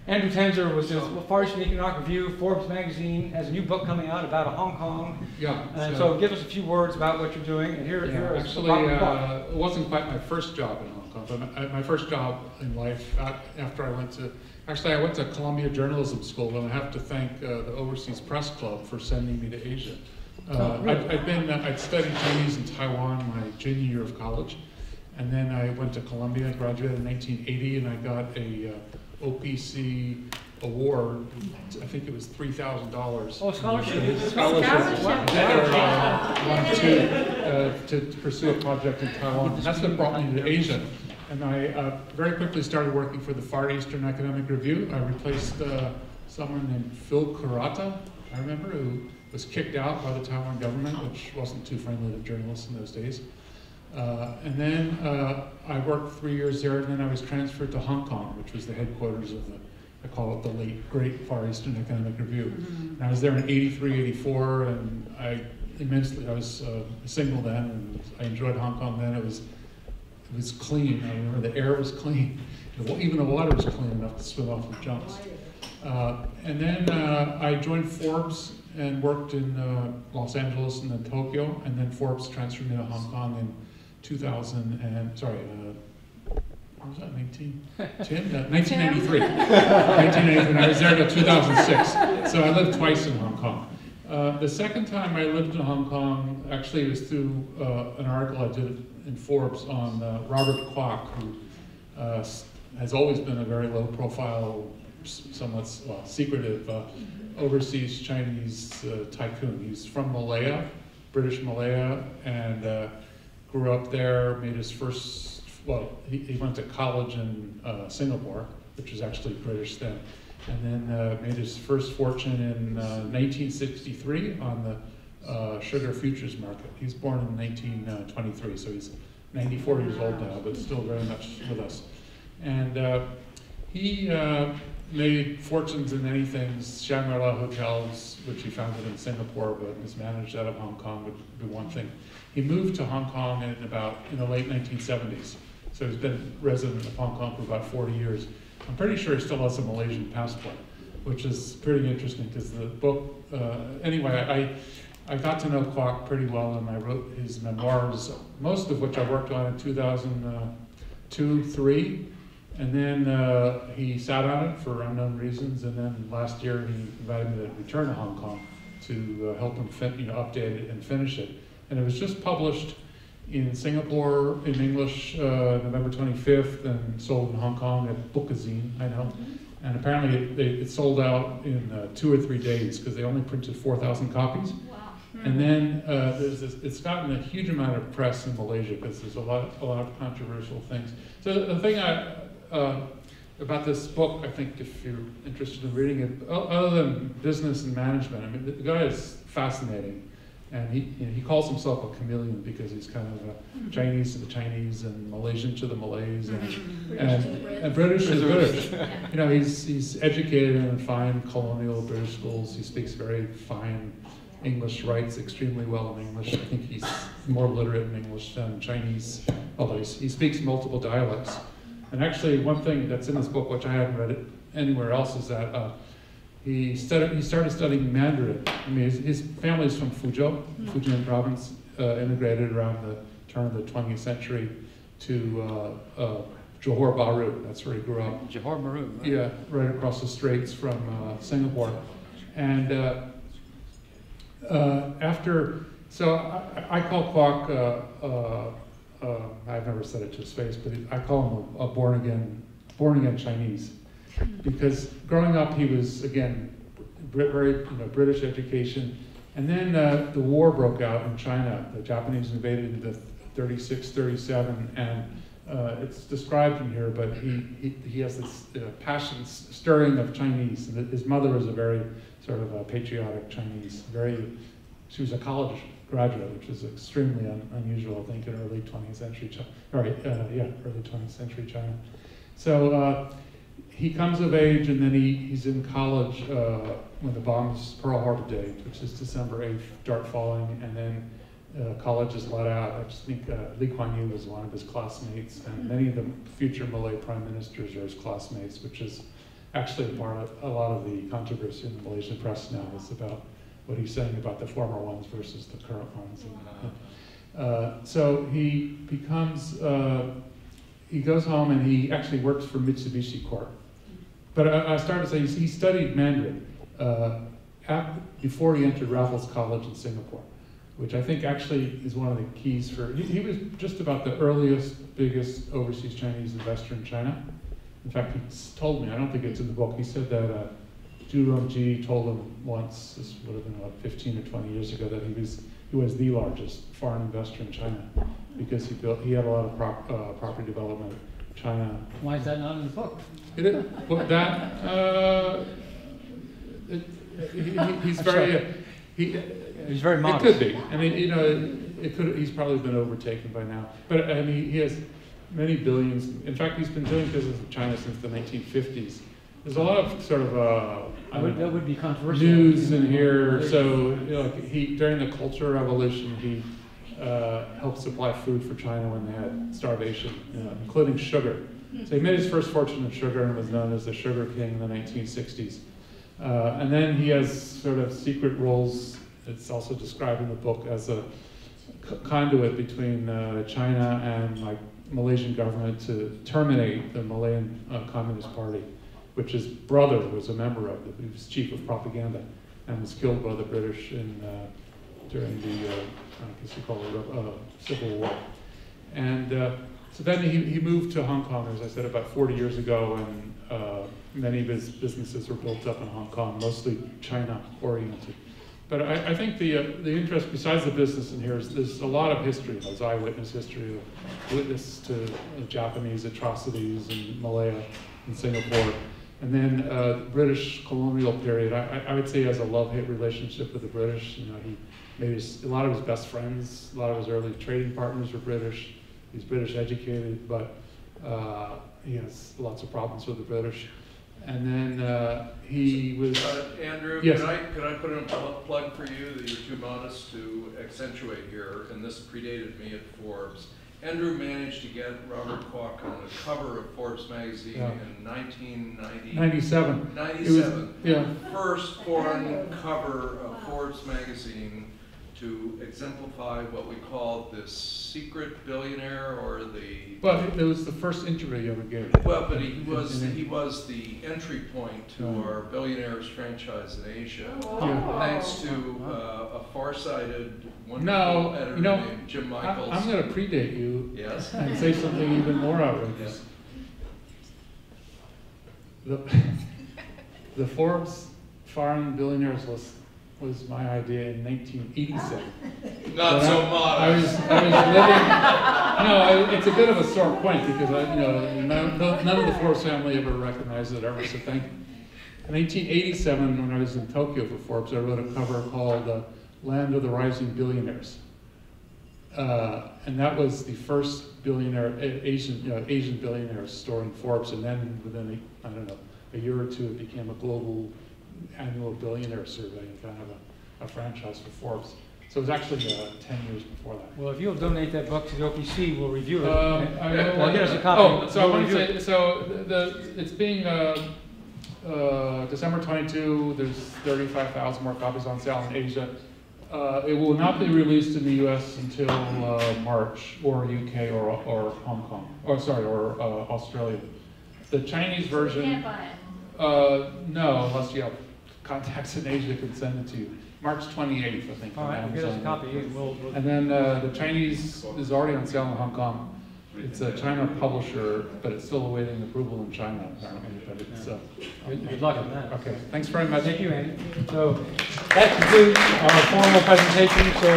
Andrew Tenzer was his Far Eastern Economic Review. Forbes magazine has a new book coming out about Hong Kong. Yeah. And so give us a few words about what you're doing. And here is actually, it wasn't quite my first job in Hong Kong, but my first job in life after I went to Columbia Journalism School, and I have to thank the Overseas Press Club for sending me to Asia. I'd studied Chinese in Taiwan my junior year of college, and then I went to Columbia, graduated in 1980, and I got a OPC award. I think it was $3,000. Oh, scholarship! Scholarship. To pursue a project in Taiwan. And that's what brought me to Asia. And I very quickly started working for the Far Eastern Economic Review. I replaced someone named Phil Kurata, I remember, who was kicked out by the Taiwan government, which wasn't too friendly to journalists in those days. And then I worked 3 years there, and then I was transferred to Hong Kong, which was the headquarters of I call it the late, great Far Eastern Economic Review. And I was there in 83, 84, and I was single then, and I enjoyed Hong Kong then. It was clean. I remember the air was clean. Even the water was clean enough to swim off of jumps. And then I joined Forbes and worked in Los Angeles and then Tokyo, and then Forbes transferred me to Hong Kong in 2000 and, what was that, 1993. 1993, and I was there until 2006. So I lived twice in Hong Kong. The second time I lived in Hong Kong, actually it was through an article I did in Forbes on Robert Kwok, who has always been a very low profile, somewhat secretive overseas Chinese tycoon. He's from Malaya, British Malaya, and grew up there, made his first, he went to college in Singapore, which was actually British then, and then made his first fortune in 1963 on the sugar futures market. He was born in 1923, so he's 94 years old now, but still very much with us. And he made fortunes in many things. Shangri-La Hotels, which he founded in Singapore, but mismanaged out of Hong Kong, would be one thing. He moved to Hong Kong in the late 1970s. So he's been resident of Hong Kong for about 40 years. I'm pretty sure he still has a Malaysian passport, which is pretty interesting because the book, anyway, I got to know Kwok pretty well, and I wrote his memoirs, most of which I worked on in 2002, 2003. And then he sat on it for unknown reasons, and then last year he invited me to return to Hong Kong to help him update it and finish it. And it was just published in Singapore in English November 25th, and sold in Hong Kong at Bookazine, I know. And apparently it sold out in 2 or 3 days because they only printed 4,000 copies. Wow. And then it's gotten a huge amount of press in Malaysia because there's a lot of controversial things. So the thing about this book, I think if you're interested in reading it, other than business and management, I mean, the guy is fascinating. And he calls himself a chameleon because he's kind of a Chinese to the Chinese and Malaysian to the Malays and British to the British. You know, he's educated in fine colonial British schools. He speaks very fine English, writes extremely well in English. I think he's more literate in English than Chinese, although he speaks multiple dialects. And actually, one thing that's in this book, which I haven't read it anywhere else, is that he started studying Mandarin. I mean, his family's from Fuzhou, Fujian province, immigrated around the turn of the 20th century to Johor Bahru. That's where he grew up. Johor Bahru. Right? Yeah, right across the straits from Singapore. And I call Kwok, I've never said it to his face, but I call him a born again Chinese. Because growing up, he was, again, very British education. And then the war broke out in China. The Japanese invaded in 36, 37, and it's described in here, but he has this passion stirring of Chinese. His mother was a very sort of patriotic Chinese. She was a college graduate, which is extremely unusual, I think, in early 20th century China. Early 20th century China. So he comes of age, and then he's in college when the bombs, Pearl Harbor Day, which is December 8th, start falling, and then college is let out. I just think Lee Kuan Yew was one of his classmates, and many of the future Malay prime ministers are his classmates, which is actually a lot of the controversy in the Malaysian press now is about what he's saying about the former ones versus the current ones. So he becomes, he goes home and he actually works for Mitsubishi Corp. But I started to say he studied Mandarin before he entered Raffles College in Singapore, which I think actually is one of the keys for, he was just about the earliest, biggest overseas Chinese investor in China. In fact, he told me, I don't think it's in the book, he said that Zhu Rongji told him once, this would have been about 15 or 20 years ago, that he was the largest foreign investor in China because he had a lot of property development in China. Why is that not in the book? Well, he's very, he's very modest. It could be. I mean, you know, he's probably been overtaken by now. But I mean, he has many billions. In fact, he's been doing business in China since the 1950s. There's a lot of sort of that would be controversial. News in here. So you know, during the Cultural Revolution, he helped supply food for China when they had starvation, including sugar. So he made his first fortune in sugar and was known as the Sugar King in the 1960s. And then he has sort of secret roles. It's also described in the book as a conduit between China and like Malaysian government to terminate the Malayan Communist Party, which his brother was a member of. He was chief of propaganda and was killed by the British during the, I guess you call it, Civil War. And so then he moved to Hong Kong, as I said, about 40 years ago, and many of his businesses were built up in Hong Kong, mostly China-oriented. But I think the interest, besides the business in here, is there's a lot of history. There's eyewitness history, witness to Japanese atrocities in Malaya and Singapore. And then the British colonial period, I would say he has a love-hate relationship with the British. You know, he made a lot of his best friends, a lot of his early trading partners were British. He's British educated, but he has lots of problems with the British. And then he was... Andrew, yes. Could I put in a plug for you that you're too modest to accentuate here, and this predated me at Forbes. Andrew managed to get Robert Kwok on the cover of Forbes magazine in 1997. 97. Yeah. First foreign cover of Forbes magazine to exemplify what we called this secret billionaire, or the... Well, it was the first interview you ever gave. Well, but he was the entry point to our Billionaires franchise in Asia, thanks to a farsighted, wonderful editor named Jim Michaels. I'm going to predate you. Yes. And say something even more outrageous. Yes. The Forbes Foreign Billionaires list was my idea in 1987. Not so modest. I was living. No, it's a bit of a sore point because none of the Forbes family ever recognized it ever. So thank you. In 1987, when I was in Tokyo for Forbes, I wrote a cover called "Land of the Rising Billionaires," and that was the first Asian billionaire story in Forbes. And then within a year or two, it became a global annual billionaire survey and kind of a franchise for Forbes. So it was actually 10 years before that. Well, if you'll donate that book to the OPC, we'll review it. Well, get us a copy. Oh, so I want to say, it's being December 22. There's 35,000 more copies on sale in Asia. It will not be released in the U.S. until March, or UK, or Hong Kong, or Australia. The Chinese version. You can't buy it. No, unless you have contacts in Asia can send it to you. March 28th, I think. All right, we'll get us a copy. And then the Chinese is already on sale in Hong Kong. It's a China publisher, but it's still awaiting approval in China, apparently. But it's, good luck on that. Okay, thanks very much. Thank you, Andy. So that concludes our formal presentation. So